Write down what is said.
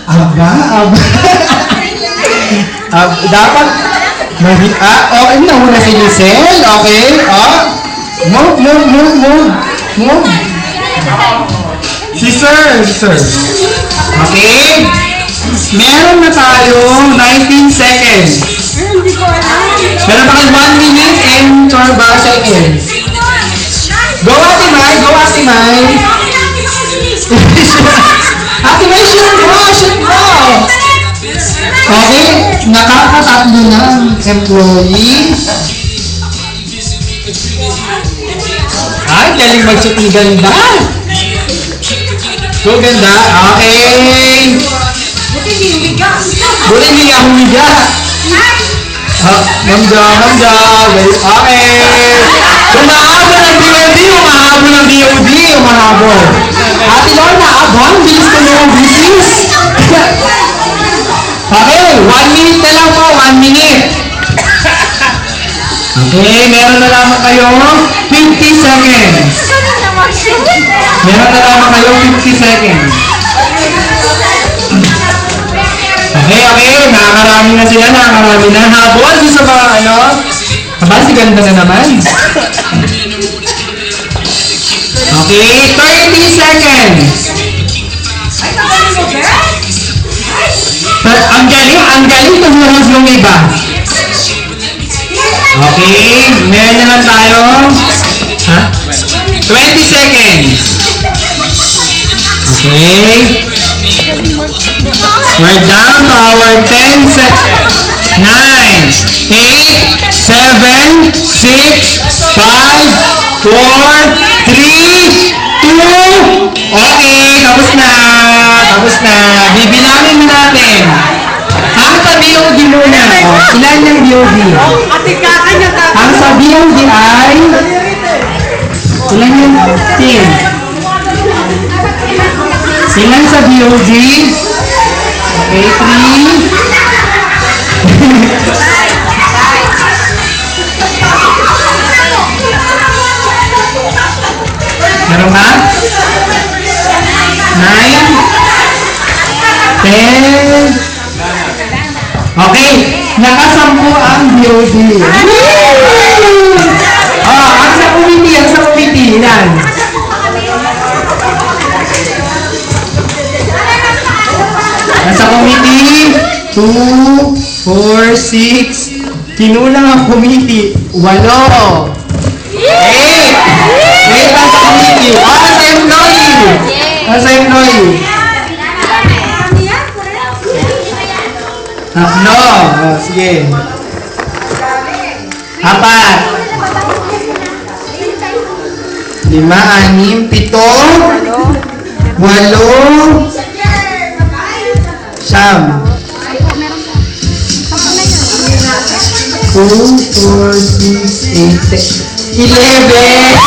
Aba. Dapat, okay, nahula si Giselle. Okay, move. Si Sir. Okay. Meron na tayo 19 seconds. Meron pa kayo 1 minute and 12 seconds. Go, Ate Mai. Ate Mai, shoot mo. Okay, nakakatatlo na ang employee. Ay, galing mag-shoot ni ganda. Go, ganda. Okay. Buti hindi nga humiga. Manda. Okay. Umahabol ng DOD. Ate Lorna, abang. Bilis ko yung business. Okay, 1 minute na lang po. 1 minute. Okay, meron na lamang kayo 50 seconds. Okay, nakakarami na sila, habol sa mga aba, si ganda na naman. Okay, 30 seconds. Ang galing tumuhos yung iba. Okay, meron na lang tayo. 20 seconds. Okay. We're down to our 10 seconds. 9, 8, 7, 6, 5, 4, 3, 2, okay, tapos na. Bibilangin natin. Ang sa BOD muna. Ilan yung BOD? Ang sa BOD ay ilan yung team? Ilan sa BOD? Okay, 3. Meron ba? 9, 10. Okay, nakasampu ang BOD. Ang sa committee, ilan? Nasa committee, 2, 4, 6. Kinulang ang committee, 8. Wait lang sa committee. Nasa employee. Tatlo. Sige. 4. 5, 6, 7, 8. 2, 4, 6, 8, 11.